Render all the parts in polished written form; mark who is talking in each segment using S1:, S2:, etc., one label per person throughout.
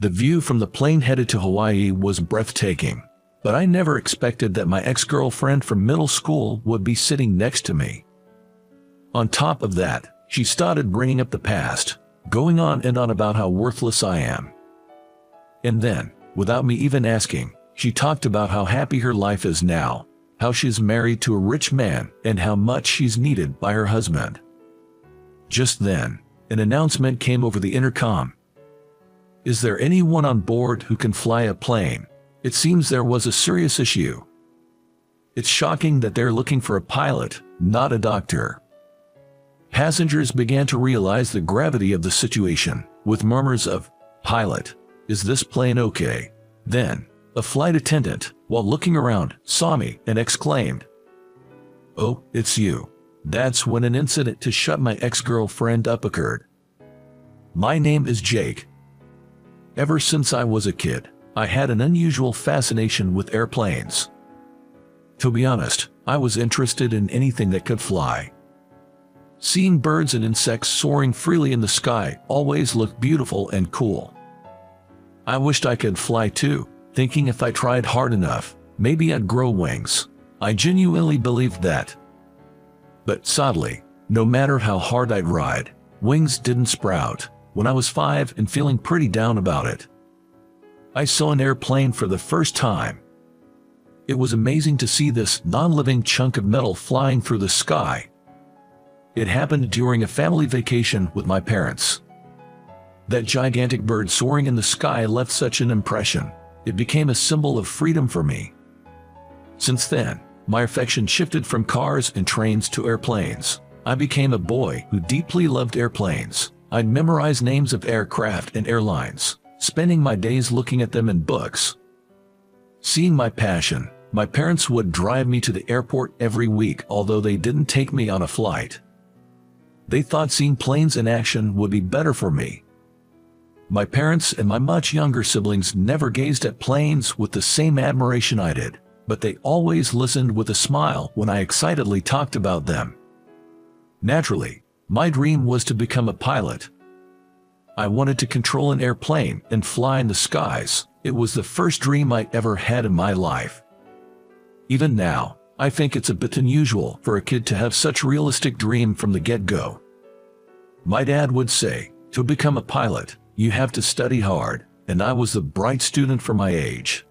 S1: The view from the plane headed to Hawaii was breathtaking, but I never expected that my ex-girlfriend from middle school would be sitting next to me. On top of that, she started bringing up the past, going on and on about how worthless I am. And then, without me even asking, she talked about how happy her life is now, how she's married to a rich man, and how much she's needed by her husband. Just then, an announcement came over the intercom. "Is there anyone on board who can fly a plane? It seems there was a serious issue. It's shocking that they're looking for a pilot, not a doctor." Passengers began to realize the gravity of the situation, with murmurs of, "Pilot, is this plane okay?" Then, a flight attendant, while looking around, saw me and exclaimed, "Oh, it's you." That's when an incident to shut my ex-girlfriend up occurred. My name is Jake. Ever since I was a kid, I had an unusual fascination with airplanes. To be honest, I was interested in anything that could fly. Seeing birds and insects soaring freely in the sky always looked beautiful and cool. I wished I could fly too, thinking if I tried hard enough, maybe I'd grow wings. I genuinely believed that. But sadly, no matter how hard I'd ride, wings didn't sprout. When I was 5 and feeling pretty down about it, I saw an airplane for the first time. It was amazing to see this non-living chunk of metal flying through the sky. It happened during a family vacation with my parents. That gigantic bird soaring in the sky left such an impression. It became a symbol of freedom for me. Since then, my affection shifted from cars and trains to airplanes. I became a boy who deeply loved airplanes. I'd memorize names of aircraft and airlines, spending my days looking at them in books. Seeing my passion, my parents would drive me to the airport every week, although they didn't take me on a flight. They thought seeing planes in action would be better for me. My parents and my much younger siblings never gazed at planes with the same admiration I did, but they always listened with a smile when I excitedly talked about them. Naturally, my dream was to become a pilot. I wanted to control an airplane and fly in the skies. It was the first dream I ever had in my life. Even now, I think it's a bit unusual for a kid to have such a realistic dream from the get-go. My dad would say, to become a pilot, you have to study hard, and I was the bright student for my age.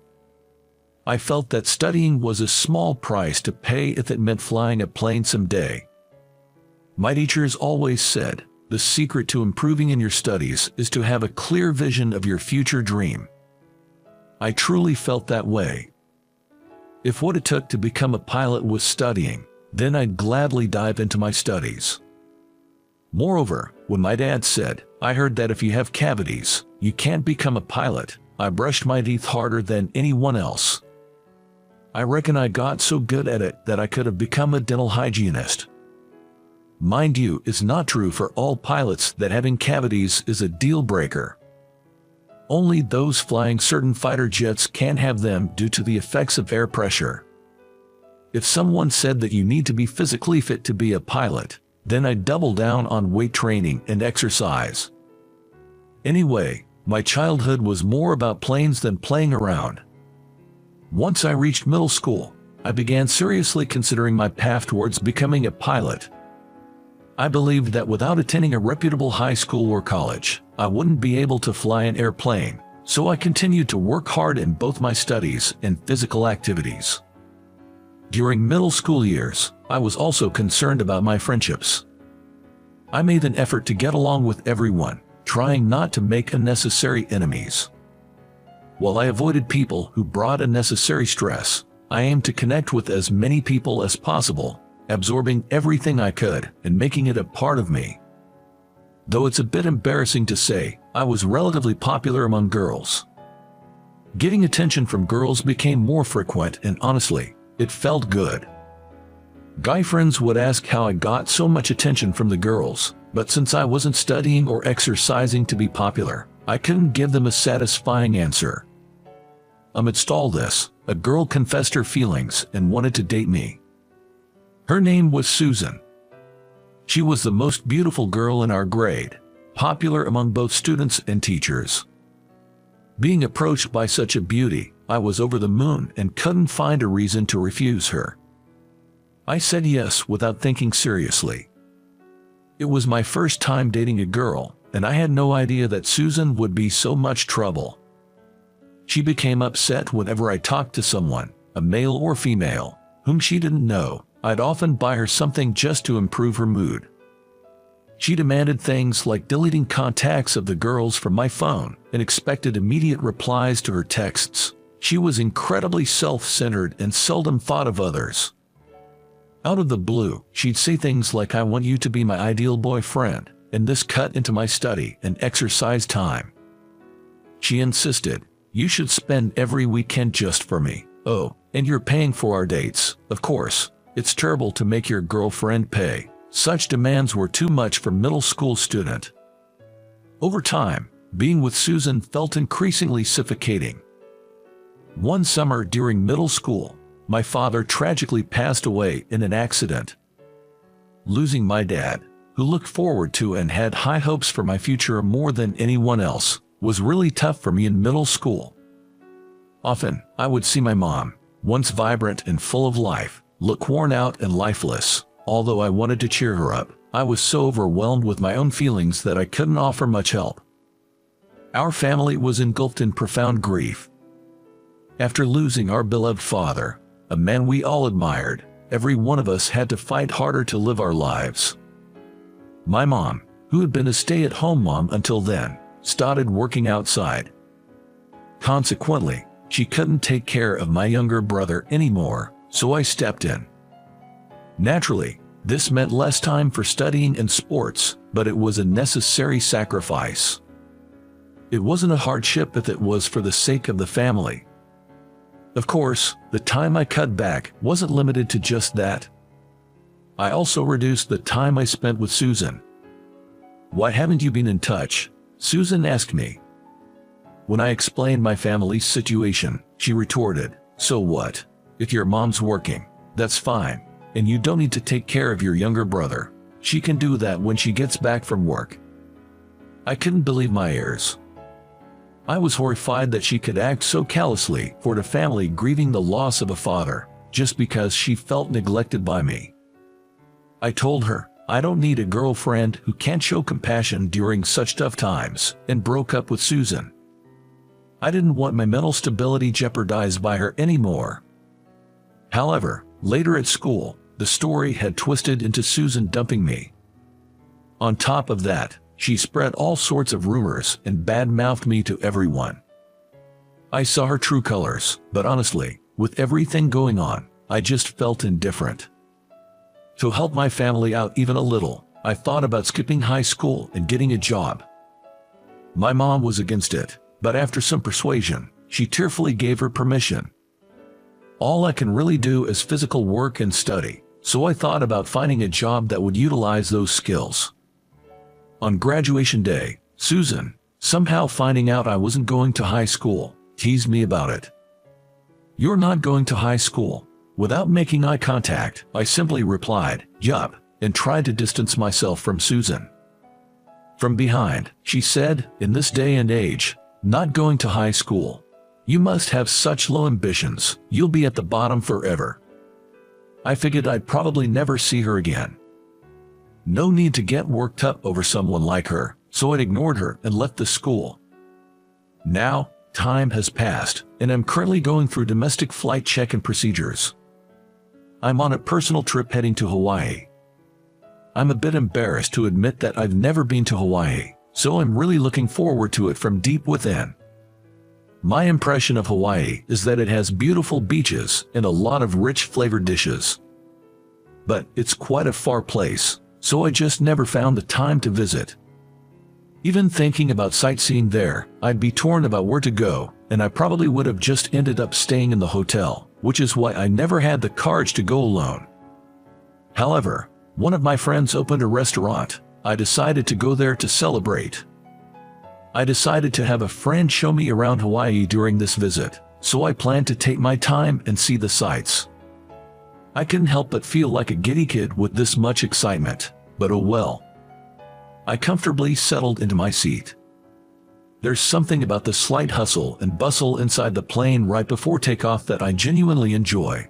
S1: I felt that studying was a small price to pay if it meant flying a plane someday. My teachers always said, the secret to improving in your studies is to have a clear vision of your future dream. I truly felt that way. If what it took to become a pilot was studying, then I'd gladly dive into my studies. Moreover, when my dad said, I heard that if you have cavities, you can't become a pilot, I brushed my teeth harder than anyone else. I reckon I got so good at it that I could have become a dental hygienist. Mind you, it's not true for all pilots that having cavities is a deal breaker. Only those flying certain fighter jets can have them due to the effects of air pressure. If someone said that you need to be physically fit to be a pilot, then I'd double down on weight training and exercise. Anyway, my childhood was more about planes than playing around. Once I reached middle school, I began seriously considering my path towards becoming a pilot. I believed that without attending a reputable high school or college, I wouldn't be able to fly an airplane, so I continued to work hard in both my studies and physical activities. During middle school years, I was also concerned about my friendships. I made an effort to get along with everyone, trying not to make unnecessary enemies. While I avoided people who brought unnecessary stress, I aimed to connect with as many people as possible, absorbing everything I could and making it a part of me. Though it's a bit embarrassing to say, I was relatively popular among girls. Getting attention from girls became more frequent, and honestly, it felt good. Guy friends would ask how I got so much attention from the girls, but since I wasn't studying or exercising to be popular, I couldn't give them a satisfying answer. Amidst all this, a girl confessed her feelings and wanted to date me. Her name was Susan. She was the most beautiful girl in our grade, popular among both students and teachers. Being approached by such a beauty, I was over the moon and couldn't find a reason to refuse her. I said yes without thinking seriously. It was my first time dating a girl, and I had no idea that Susan would be so much trouble. She became upset whenever I talked to someone, a male or female, whom she didn't know. I'd often buy her something just to improve her mood. She demanded things like deleting contacts of the girls from my phone and expected immediate replies to her texts. She was incredibly self-centered and seldom thought of others. Out of the blue, she'd say things like, "I want you to be my ideal boyfriend," and this cut into my study and exercise time. She insisted, "You should spend every weekend just for me. Oh, and you're paying for our dates, of course. It's terrible to make your girlfriend pay." Such demands were too much for a middle school student. Over time, being with Susan felt increasingly suffocating. One summer during middle school, my father tragically passed away in an accident. Losing my dad, who looked forward to and had high hopes for my future more than anyone else, was really tough for me in middle school. Often, I would see my mom, once vibrant and full of life, look worn out and lifeless. Although I wanted to cheer her up, I was so overwhelmed with my own feelings that I couldn't offer much help. Our family was engulfed in profound grief. After losing our beloved father, a man we all admired, every one of us had to fight harder to live our lives. My mom, who had been a stay-at-home mom until then, started working outside. Consequently, she couldn't take care of my younger brother anymore, so I stepped in. Naturally, this meant less time for studying and sports, but it was a necessary sacrifice. It wasn't a hardship if it was for the sake of the family. Of course, the time I cut back wasn't limited to just that. I also reduced the time I spent with Susan. "Why haven't you been in touch?" Susan asked me. When I explained my family's situation, she retorted, "So what? If your mom's working, that's fine, and you don't need to take care of your younger brother. She can do that when she gets back from work." I couldn't believe my ears. I was horrified that she could act so callously toward a family grieving the loss of a father, just because she felt neglected by me. I told her, "I don't need a girlfriend who can't show compassion during such tough times," and broke up with Susan. I didn't want my mental stability jeopardized by her anymore. However, later at school, the story had twisted into Susan dumping me. On top of that, she spread all sorts of rumors and bad-mouthed me to everyone. I saw her true colors, but honestly, with everything going on, I just felt indifferent. To help my family out even a little, I thought about skipping high school and getting a job. My mom was against it, but after some persuasion, she tearfully gave her permission. All I can really do is physical work and study, so I thought about finding a job that would utilize those skills. On graduation day, Susan, somehow finding out I wasn't going to high school, teased me about it. "You're not going to high school?" Without making eye contact, I simply replied, "Yup," and tried to distance myself from Susan. From behind, she said, "In this day and age, not going to high school. You must have such low ambitions, you'll be at the bottom forever." I figured I'd probably never see her again. No need to get worked up over someone like her, so I ignored her and left the school. Now, time has passed, and I'm currently going through domestic flight check-in procedures. I'm on a personal trip heading to Hawaii. I'm a bit embarrassed to admit that I've never been to Hawaii, so I'm really looking forward to it from deep within. My impression of Hawaii is that it has beautiful beaches and a lot of rich flavored dishes. But it's quite a far place, so I just never found the time to visit. Even thinking about sightseeing there, I'd be torn about where to go, and I probably would have just ended up staying in the hotel, which is why I never had the courage to go alone. However, one of my friends opened a restaurant. I decided to go there to celebrate. I decided to have a friend show me around Hawaii during this visit, so I planned to take my time and see the sights. I couldn't help but feel like a giddy kid with this much excitement, but oh well. I comfortably settled into my seat. There's something about the slight hustle and bustle inside the plane right before takeoff that I genuinely enjoy.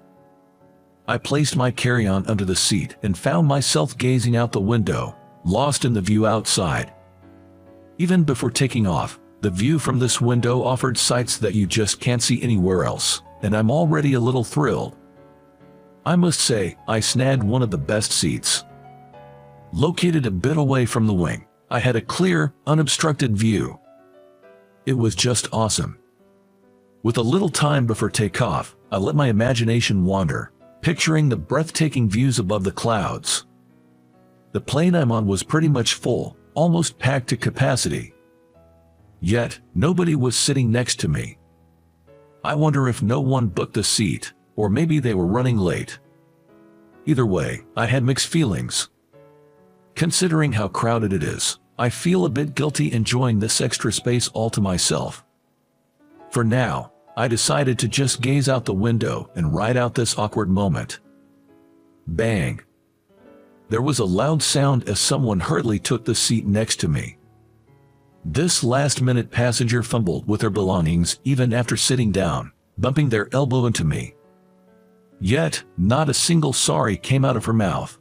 S1: I placed my carry-on under the seat and found myself gazing out the window, lost in the view outside. Even before taking off, the view from this window offered sights that you just can't see anywhere else, and I'm already a little thrilled. I must say, I snagged one of the best seats. Located a bit away from the wing, I had a clear, unobstructed view. It was just awesome. With a little time before takeoff, I let my imagination wander, picturing the breathtaking views above the clouds. The plane I'm on was pretty much full, almost packed to capacity. Yet, nobody was sitting next to me. I wonder if no one booked a seat, or maybe they were running late. Either way, I had mixed feelings. Considering how crowded it is, I feel a bit guilty enjoying this extra space all to myself. For now, I decided to just gaze out the window and ride out this awkward moment. Bang! There was a loud sound as someone hurriedly took the seat next to me. This last-minute passenger fumbled with her belongings even after sitting down, bumping their elbow into me. Yet, not a single sorry came out of her mouth.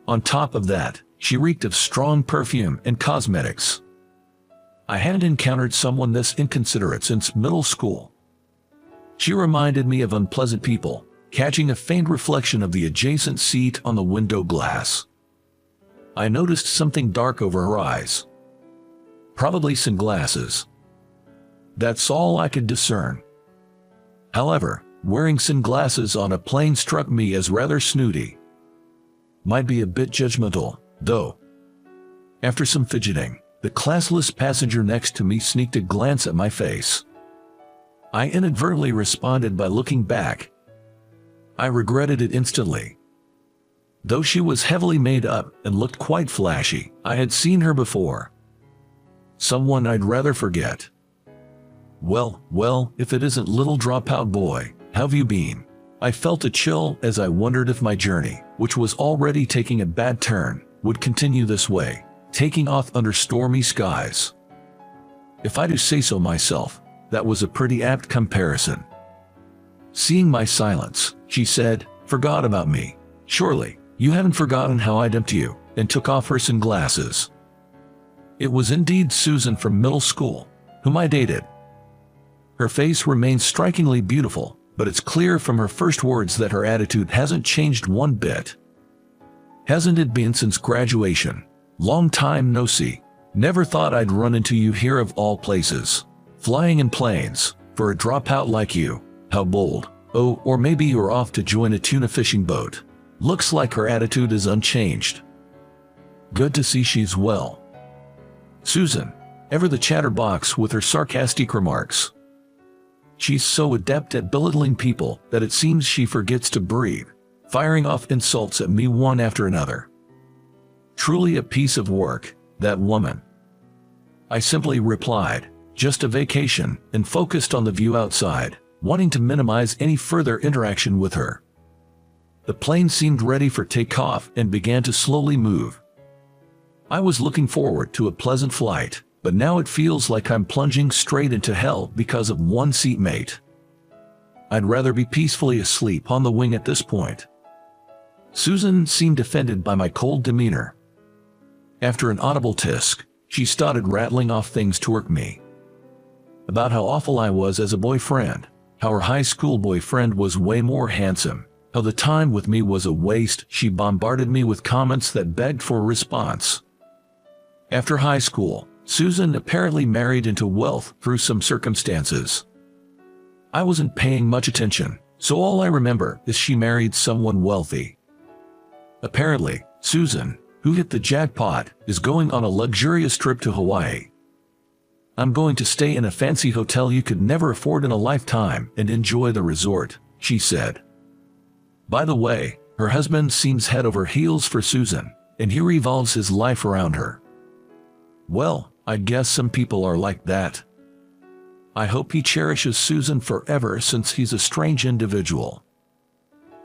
S1: On top of that, she reeked of strong perfume and cosmetics. I hadn't encountered someone this inconsiderate since middle school. She reminded me of unpleasant people, catching a faint reflection of the adjacent seat on the window glass. I noticed something dark over her eyes. Probably sunglasses. That's all I could discern. However, wearing sunglasses on a plane struck me as rather snooty. Might be a bit judgmental, though. After some fidgeting, the classless passenger next to me sneaked a glance at my face. I inadvertently responded by looking back. I regretted it instantly. Though she was heavily made up and looked quite flashy, I had seen her before. Someone I'd rather forget. Well, if it isn't little dropout boy, how've you been? I felt a chill as I wondered if my journey, which was already taking a bad turn, would continue this way, taking off under stormy skies. If I do say so myself, that was a pretty apt comparison. Seeing my silence, she said, "Forgot about me. Surely, you haven't forgotten how I dumped you," and took off her sunglasses. It was indeed Susan from middle school, whom I dated. Her face remains strikingly beautiful, but it's clear from her first words that her attitude hasn't changed one bit. "Hasn't it been since graduation? Long time no see. Never thought I'd run into you here of all places. Flying in planes, for a dropout like you. How bold. Oh, or maybe you're off to join a tuna fishing boat." Looks like her attitude is unchanged. Good to see she's well. Susan, ever the chatterbox with her sarcastic remarks. She's so adept at belittling people that it seems she forgets to breathe, firing off insults at me one after another. Truly a piece of work, that woman. I simply replied, "Just a vacation," and focused on the view outside, wanting to minimize any further interaction with her. The plane seemed ready for takeoff and began to slowly move. I was looking forward to a pleasant flight, but now it feels like I'm plunging straight into hell because of one seatmate. I'd rather be peacefully asleep on the wing at this point. Susan seemed offended by my cold demeanor. After an audible tisk, she started rattling off things toward me. About how awful I was as a boyfriend, how her high school boyfriend was way more handsome, how the time with me was a waste. She bombarded me with comments that begged for a response. After high school, Susan apparently married into wealth through some circumstances. I wasn't paying much attention, so all I remember is she married someone wealthy. Apparently, Susan, who hit the jackpot, is going on a luxurious trip to Hawaii. "I'm going to stay in a fancy hotel you could never afford in a lifetime and enjoy the resort," she said. By the way, her husband seems head over heels for Susan, and he revolves his life around her. Well, I guess some people are like that. I hope he cherishes Susan forever since he's a strange individual.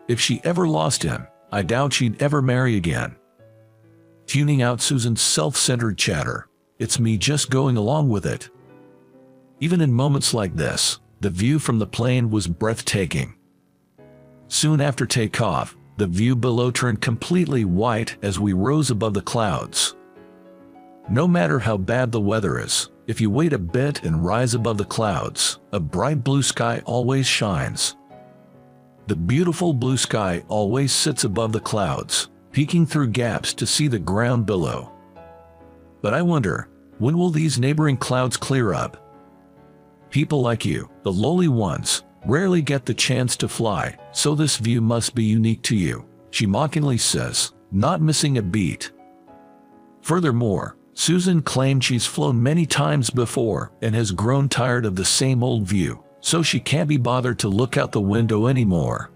S1: If she ever lost him, I doubt she'd ever marry again. Tuning out Susan's self-centered chatter, it's me just going along with it, Even in moments like this, the view from the plane was breathtaking. Soon after takeoff, the view below turned completely white as we rose above the clouds. No matter how bad the weather is, if you wait a bit and rise above the clouds, a bright blue sky always shines. The beautiful blue sky always sits above the clouds, peeking through gaps to see the ground below. But I wonder, when will these neighboring clouds clear up? People like you, the lowly ones, rarely get the chance to fly, so this view must be unique to you, she mockingly says, not missing a beat. Furthermore, Susan claimed she's flown many times before and has grown tired of the same old view, so she can't be bothered to look out the window anymore.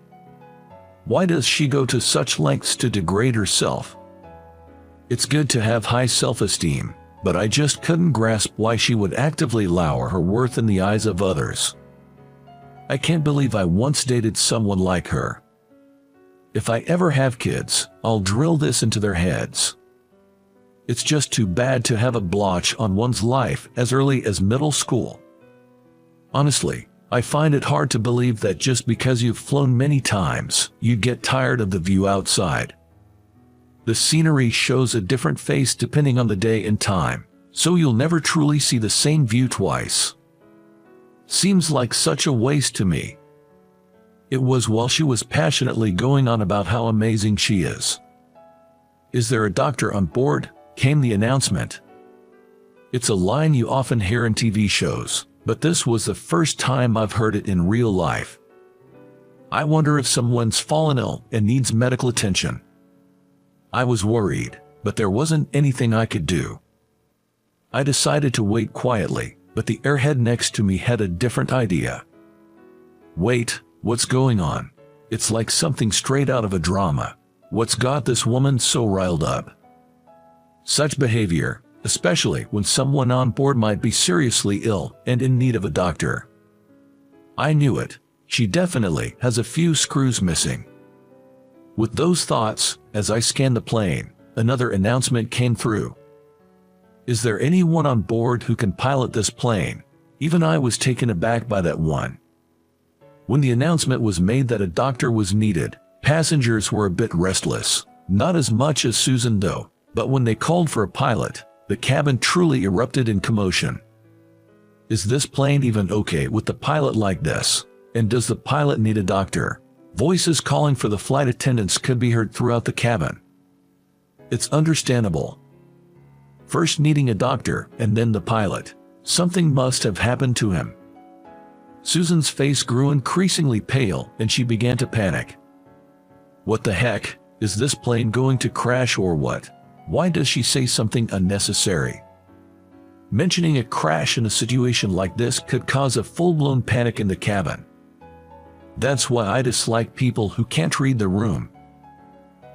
S1: Why does she go to such lengths to degrade herself? It's good to have high self-esteem, but I just couldn't grasp why she would actively lower her worth in the eyes of others. I can't believe I once dated someone like her. If I ever have kids, I'll drill this into their heads. It's just too bad to have a blotch on one's life as early as middle school. Honestly, I find it hard to believe that just because you've flown many times, you get tired of the view outside. The scenery shows a different face depending on the day and time, so you'll never truly see the same view twice. Seems like such a waste to me. It was while she was passionately going on about how amazing she is. Is there a doctor on board? Came the announcement. It's a line you often hear in TV shows, but this was the first time I've heard it in real life. I wonder if someone's fallen ill and needs medical attention. I was worried, but there wasn't anything I could do. I decided to wait quietly, but the airhead next to me had a different idea. Wait, what's going on? It's like something straight out of a drama. What's got this woman so riled up? Such behavior, especially when someone on board might be seriously ill and in need of a doctor. I knew it. She definitely has a few screws missing. With those thoughts, as I scanned the plane, another announcement came through. Is there anyone on board who can pilot this plane? Even I was taken aback by that one. When the announcement was made that a doctor was needed, passengers were a bit restless. Not as much as Susan though, but when they called for a pilot, the cabin truly erupted in commotion. Is this plane even okay with the pilot like this? And does the pilot need a doctor? Voices calling for the flight attendants could be heard throughout the cabin. It's understandable. First needing a doctor and then the pilot. Something must have happened to him. Susan's face grew increasingly pale and she began to panic. What the heck? Is this plane going to crash or what? Why does she say something unnecessary? Mentioning a crash in a situation like this could cause a full-blown panic in the cabin. That's why I dislike people who can't read the room.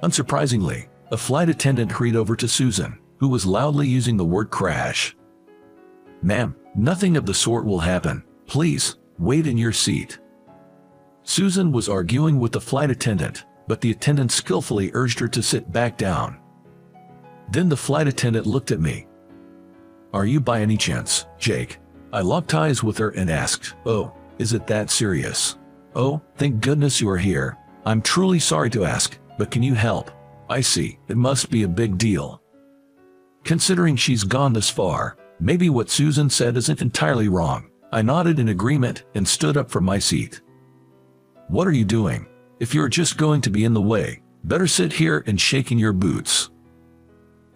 S1: Unsurprisingly, a flight attendant hurried over to Susan, who was loudly using the word crash. Ma'am, nothing of the sort will happen. Please, wait in your seat. Susan was arguing with the flight attendant, but the attendant skillfully urged her to sit back down. Then the flight attendant looked at me. Are you by any chance, Jake? I locked eyes with her and asked, oh, is it that serious? Oh, thank goodness you are here. I'm truly sorry to ask, but can you help? I see, it must be a big deal. Considering she's gone this far, maybe what Susan said isn't entirely wrong. I nodded in agreement and stood up from my seat. What are you doing? If you're just going to be in the way, better sit here and shake in your boots.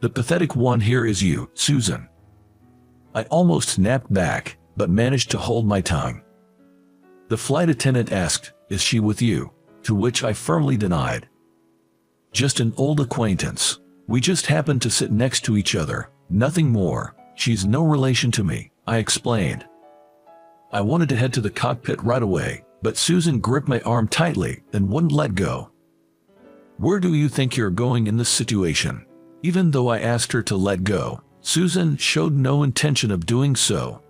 S1: The pathetic one here is you, Susan. I almost snapped back, but managed to hold my tongue. The flight attendant asked, is she with you? To which I firmly denied. Just an old acquaintance. We just happened to sit next to each other, nothing more. She's no relation to me, I explained. I wanted to head to the cockpit right away, but Susan gripped my arm tightly and wouldn't let go. Where do you think you're going in this situation? Even though I asked her to let go, Susan showed no intention of doing so.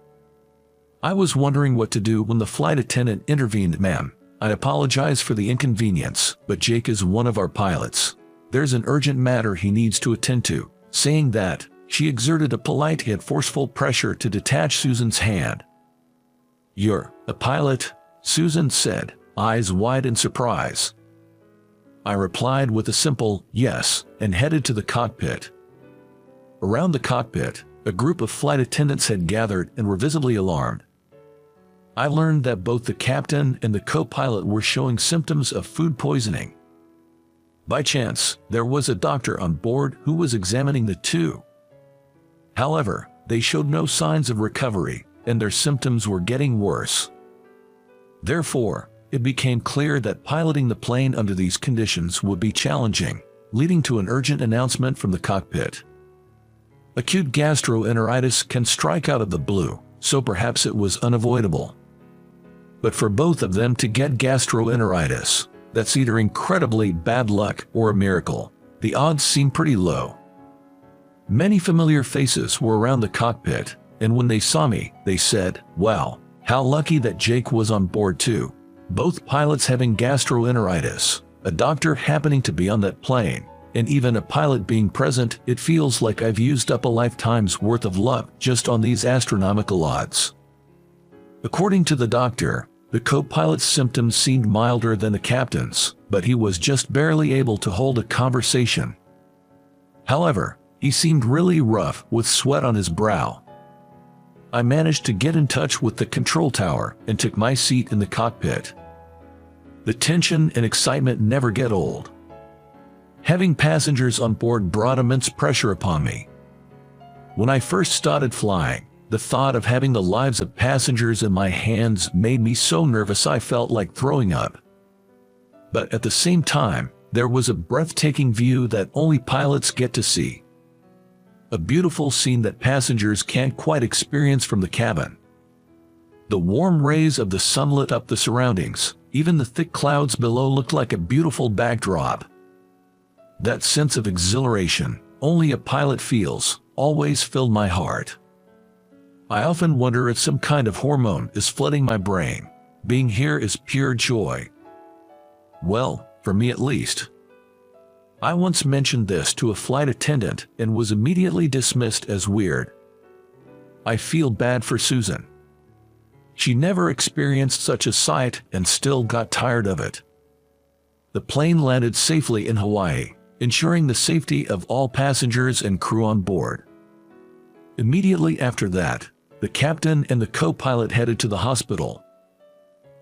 S1: I was wondering what to do when the flight attendant intervened. Ma'am, I apologize for the inconvenience, but Jake is one of our pilots. There's an urgent matter he needs to attend to. Saying that, she exerted a polite yet forceful pressure to detach Susan's hand. "You're a pilot?" Susan said, eyes wide in surprise. I replied with a simple yes and headed to the cockpit. Around the cockpit, a group of flight attendants had gathered and were visibly alarmed. I learned that both the captain and the co-pilot were showing symptoms of food poisoning. By chance, there was a doctor on board who was examining the two. However, they showed no signs of recovery, and their symptoms were getting worse. Therefore, it became clear that piloting the plane under these conditions would be challenging, leading to an urgent announcement from the cockpit. Acute gastroenteritis can strike out of the blue, so perhaps it was unavoidable. But for both of them to get gastroenteritis, that's either incredibly bad luck or a miracle. The odds seem pretty low. Many familiar faces were around the cockpit, and when they saw me, they said, "Wow, how lucky that Jake was on board too." Both pilots having gastroenteritis, a doctor happening to be on that plane, and even a pilot being present, it feels like I've used up a lifetime's worth of luck just on these astronomical odds. According to the doctor, the co-pilot's symptoms seemed milder than the captain's, but he was just barely able to hold a conversation. However, he seemed really rough with sweat on his brow. I managed to get in touch with the control tower and took my seat in the cockpit. The tension and excitement never get old. Having passengers on board brought immense pressure upon me. When I first started flying, the thought of having the lives of passengers in my hands made me so nervous I felt like throwing up. But at the same time, there was a breathtaking view that only pilots get to see. A beautiful scene that passengers can't quite experience from the cabin. The warm rays of the sun lit up the surroundings. Even the thick clouds below looked like a beautiful backdrop. That sense of exhilaration only a pilot feels always filled my heart. I often wonder if some kind of hormone is flooding my brain. Being here is pure joy. Well, for me at least. I once mentioned this to a flight attendant and was immediately dismissed as weird. I feel bad for Susan. She never experienced such a sight and still got tired of it. The plane landed safely in Hawaii, ensuring the safety of all passengers and crew on board. Immediately after that, the captain and the co-pilot headed to the hospital.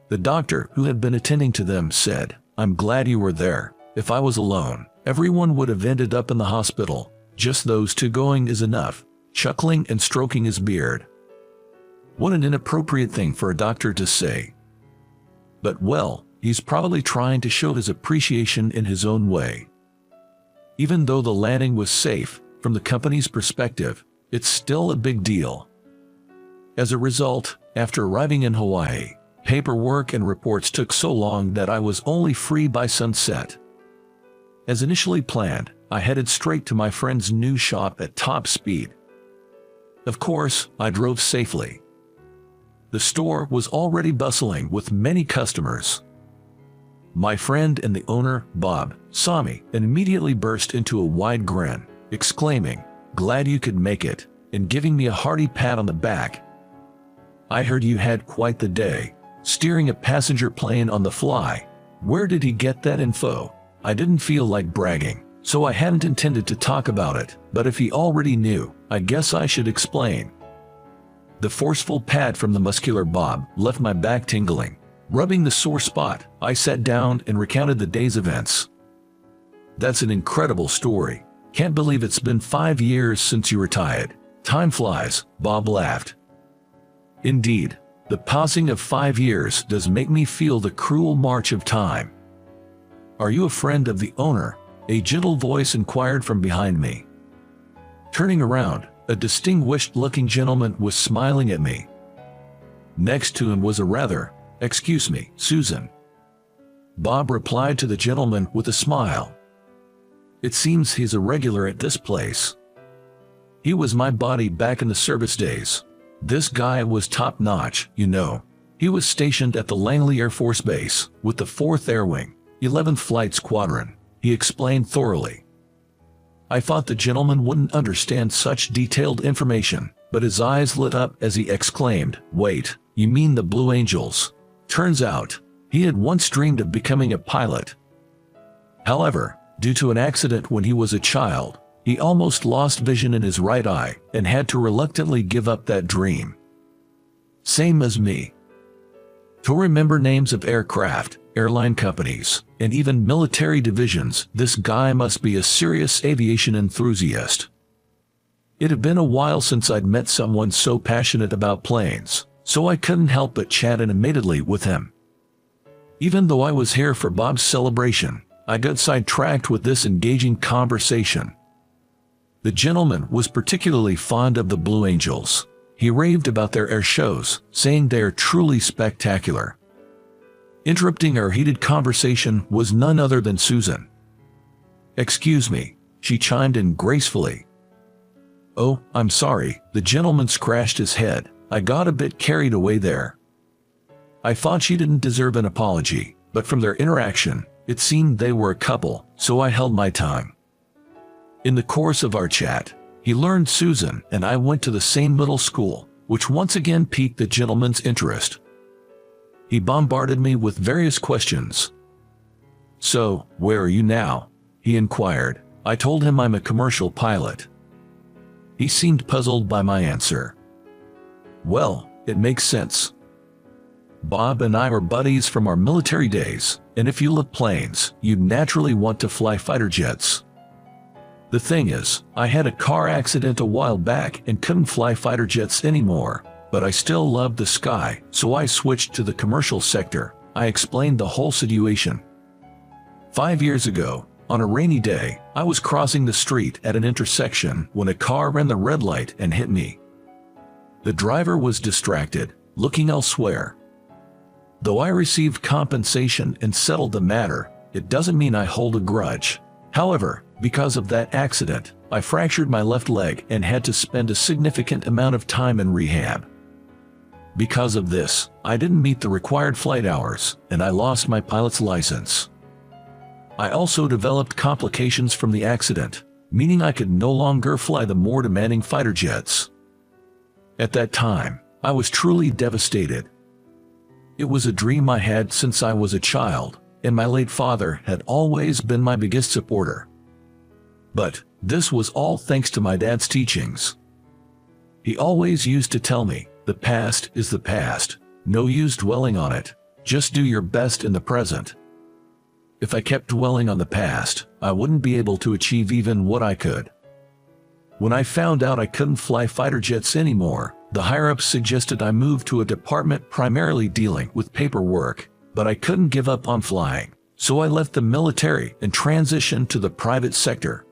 S1: The doctor who had been attending to them said, "I'm glad you were there. If I was alone, everyone would have ended up in the hospital. Just those two going is enough," chuckling and stroking his beard. What an inappropriate thing for a doctor to say. But well, he's probably trying to show his appreciation in his own way. Even though the landing was safe, from the company's perspective, it's still a big deal. As a result, after arriving in Hawaii, paperwork and reports took so long that I was only free by sunset. As initially planned, I headed straight to my friend's new shop at top speed. Of course, I drove safely. The store was already bustling with many customers. My friend and the owner, Bob, saw me and immediately burst into a wide grin, exclaiming, "Glad you could make it," and giving me a hearty pat on the back. "I heard you had quite the day, steering a passenger plane on the fly. Where did he get that info?" I didn't feel like bragging, so I hadn't intended to talk about it, but if he already knew, I guess I should explain. The forceful pat from the muscular Bob left my back tingling. Rubbing the sore spot, I sat down and recounted the day's events. "That's an incredible story. Can't believe it's been 5 years since you retired. Time flies," Bob laughed. Indeed, the passing of 5 years does make me feel the cruel march of time. "Are you a friend of the owner?" a gentle voice inquired from behind me. Turning around, a distinguished-looking gentleman was smiling at me. Next to him was a rather, "Excuse me, Susan." Bob replied to the gentleman with a smile. "It seems he's a regular at this place. He was my buddy back in the service days. This guy was top-notch, you know. He was stationed at the Langley Air Force Base with the 4th Air Wing, 11th Flight Squadron," he explained thoroughly. I thought the gentleman wouldn't understand such detailed information, but his eyes lit up as he exclaimed, "Wait, You mean the Blue Angels? Turns out, he had once dreamed of becoming a pilot. However, due to an accident when he was a child, he almost lost vision in his right eye and had to reluctantly give up that dream. Same as me. To remember names of aircraft, airline companies, and even military divisions, this guy must be a serious aviation enthusiast. It had been a while since I'd met someone so passionate about planes, so I couldn't help but chat animatedly with him. Even though I was here for Bob's celebration, I got sidetracked with this engaging conversation. The gentleman was particularly fond of the Blue Angels. He raved about their air shows, saying they are truly spectacular. Interrupting our heated conversation was none other than Susan. "Excuse me," she chimed in gracefully. "Oh, I'm sorry," the gentleman scratched his head. "I got a bit carried away there." I thought she didn't deserve an apology, but from their interaction, it seemed they were a couple, so I held my tongue. In the course of our chat, he learned Susan and I went to the same middle school, which once again piqued the gentleman's interest. He bombarded me with various questions. "So, where are you now?" he inquired. I told him I'm a commercial pilot. He seemed puzzled by my answer. "Well, it makes sense. Bob and I are buddies from our military days, and if you love planes, you'd naturally want to fly fighter jets. The thing is, I had a car accident a while back and couldn't fly fighter jets anymore, but I still loved the sky, so I switched to the commercial sector." I explained the whole situation. 5 years ago, on a rainy day, I was crossing the street at an intersection when a car ran the red light and hit me. The driver was distracted, looking elsewhere. Though I received compensation and settled the matter, it doesn't mean I hold a grudge. However, because of that accident, I fractured my left leg and had to spend a significant amount of time in rehab. Because of this, I didn't meet the required flight hours, and I lost my pilot's license. I also developed complications from the accident, meaning I could no longer fly the more demanding fighter jets. At that time, I was truly devastated. It was a dream I had since I was a child, and my late father had always been my biggest supporter. But this was all thanks to my dad's teachings. He always used to tell me, "The past is the past. No use dwelling on it. Just do your best in the present." If I kept dwelling on the past, I wouldn't be able to achieve even what I could. When I found out I couldn't fly fighter jets anymore, the higher-ups suggested I move to a department primarily dealing with paperwork, but I couldn't give up on flying, so I left the military and transitioned to the private sector.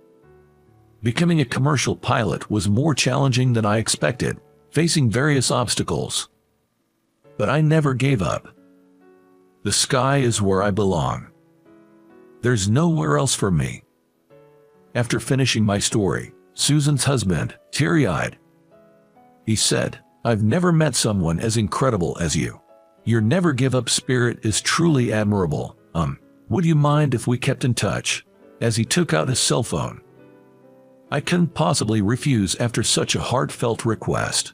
S1: Becoming a commercial pilot was more challenging than I expected, facing various obstacles. But I never gave up. The sky is where I belong. There's nowhere else for me. After finishing my story, Susan's husband, teary-eyed, he said, "I've never met someone as incredible as you. Your never-give-up spirit is truly admirable. Would you mind if we kept in touch?" As he took out his cell phone. I couldn't possibly refuse after such a heartfelt request.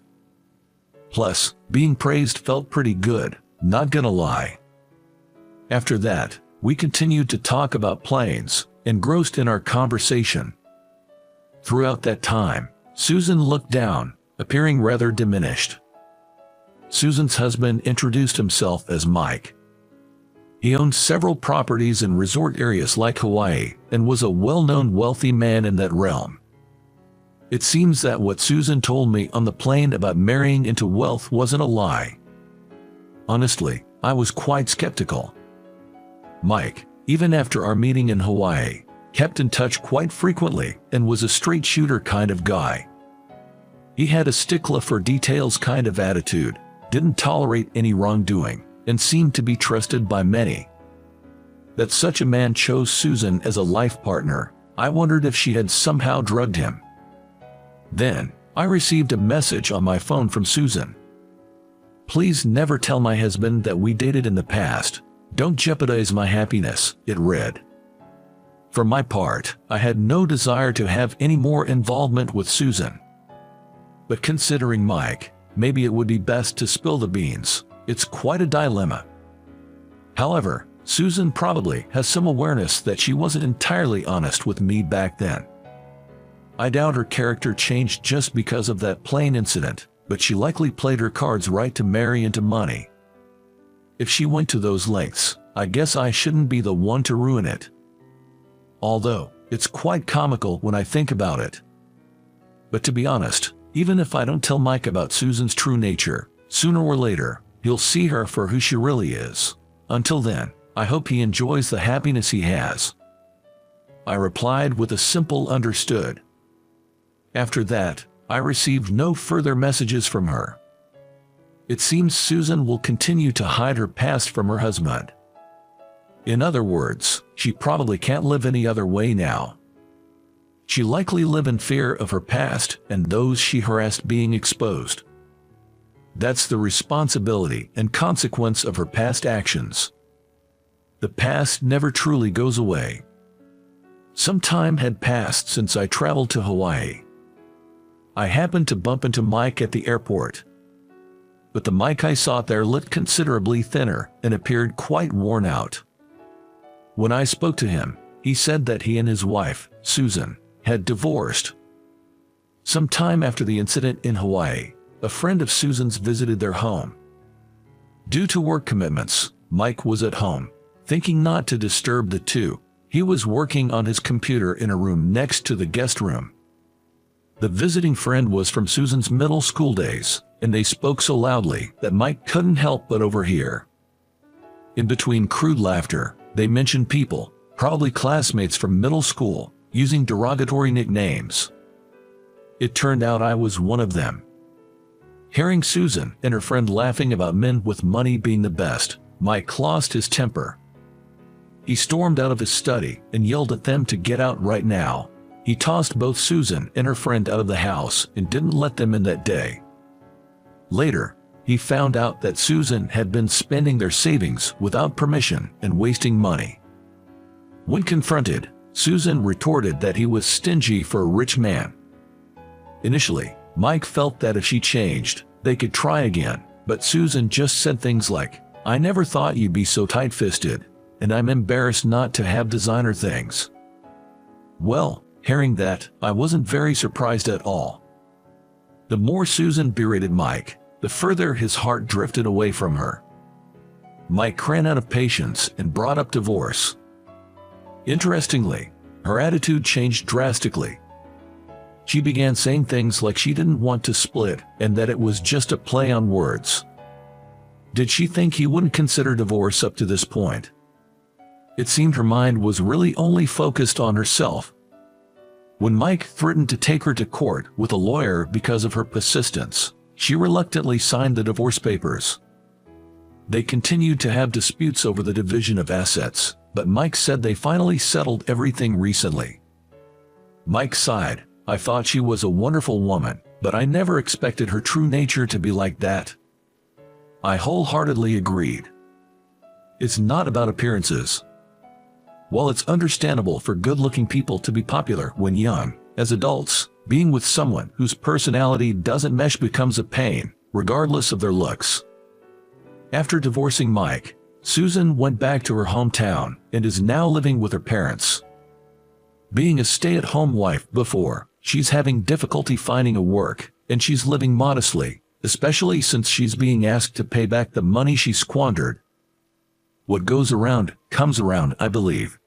S1: Plus, being praised felt pretty good, not gonna lie. After that, we continued to talk about planes, engrossed in our conversation. Throughout that time, Susan looked down, appearing rather diminished. Susan's husband introduced himself as Mike. He owned several properties in resort areas like Hawaii and was a well-known wealthy man in that realm. It seems that what Susan told me on the plane about marrying into wealth wasn't a lie. Honestly, I was quite skeptical. Mike, even after our meeting in Hawaii, kept in touch quite frequently and was a straight-shooter kind of guy. He had a stickler for details kind of attitude, didn't tolerate any wrongdoing, and seemed to be trusted by many. That such a man chose Susan as a life partner, I wondered if she had somehow drugged him. Then, I received a message on my phone from Susan. "Please never tell my husband that we dated in the past. Don't jeopardize my happiness," it read. For my part, I had no desire to have any more involvement with Susan. But considering Mike, maybe it would be best to spill the beans. It's quite a dilemma. However, Susan probably has some awareness that she wasn't entirely honest with me back then. I doubt her character changed just because of that plane incident, but she likely played her cards right to marry into money. If she went to those lengths, I guess I shouldn't be the one to ruin it. Although, it's quite comical when I think about it. But to be honest, even if I don't tell Mike about Susan's true nature, sooner or later, he'll see her for who she really is. Until then, I hope he enjoys the happiness he has. I replied with a simple understood. After that, I received no further messages from her. It seems Susan will continue to hide her past from her husband. In other words, she probably can't live any other way now. She likely live in fear of her past and those she harassed being exposed. That's the responsibility and consequence of her past actions. The past never truly goes away. Some time had passed since I traveled to Hawaii. I happened to bump into Mike at the airport. But the Mike I saw there looked considerably thinner and appeared quite worn out. When I spoke to him, he said that he and his wife, Susan, had divorced. Some time after the incident in Hawaii, a friend of Susan's visited their home. Due to work commitments, Mike was at home. Thinking not to disturb the two, he was working on his computer in a room next to the guest room. The visiting friend was from Susan's middle school days, and they spoke so loudly that Mike couldn't help but overhear. In between crude laughter, they mentioned people, probably classmates from middle school, using derogatory nicknames. It turned out I was one of them. Hearing Susan and her friend laughing about men with money being the best, Mike lost his temper. He stormed out of his study and yelled at them to get out right now. He tossed both Susan and her friend out of the house and didn't let them in that day. Later, he found out that Susan had been spending their savings without permission and wasting money. When confronted, Susan retorted that he was stingy for a rich man. Initially, Mike felt that if she changed, they could try again, but Susan just said things like, "I never thought you'd be so tight-fisted, and I'm embarrassed not to have designer things." Well, hearing that, I wasn't very surprised at all. The more Susan berated Mike, the further his heart drifted away from her. Mike ran out of patience and brought up divorce. Interestingly, her attitude changed drastically. She began saying things like she didn't want to split and that it was just a play on words. Did she think he wouldn't consider divorce up to this point? It seemed her mind was really only focused on herself. When Mike threatened to take her to court with a lawyer because of her persistence, she reluctantly signed the divorce papers. They continued to have disputes over the division of assets, but Mike said they finally settled everything recently. Mike sighed. "I thought she was a wonderful woman, but I never expected her true nature to be like that." I wholeheartedly agreed. It's not about appearances. While it's understandable for good-looking people to be popular when young, as adults, being with someone whose personality doesn't mesh becomes a pain, regardless of their looks. After divorcing Mike, Susan went back to her hometown and is now living with her parents. Being a stay-at-home wife before, she's having difficulty finding a work, and she's living modestly, especially since she's being asked to pay back the money she squandered. What goes around, comes around, I believe.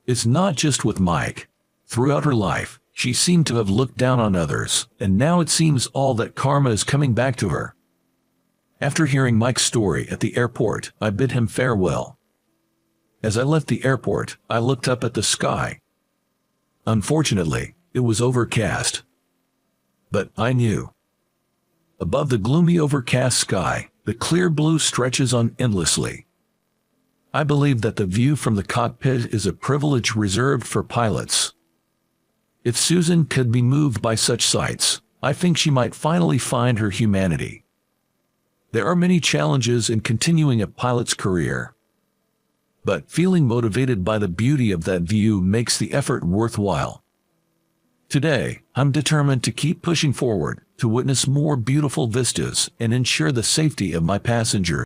S1: It's not just with Mike. Throughout her life, she seemed to have looked down on others, and now it seems all that karma is coming back to her. After hearing Mike's story at the airport, I bid him farewell. As I left the airport, I looked up at the sky. Unfortunately, it was overcast. But I knew. Above the gloomy overcast sky, the clear blue stretches on endlessly. I believe that the view from the cockpit is a privilege reserved for pilots. If Susan could be moved by such sights, I think she might finally find her humanity. There are many challenges in continuing a pilot's career. But feeling motivated by the beauty of that view makes the effort worthwhile. Today, I'm determined to keep pushing forward, to witness more beautiful vistas and ensure the safety of my passenger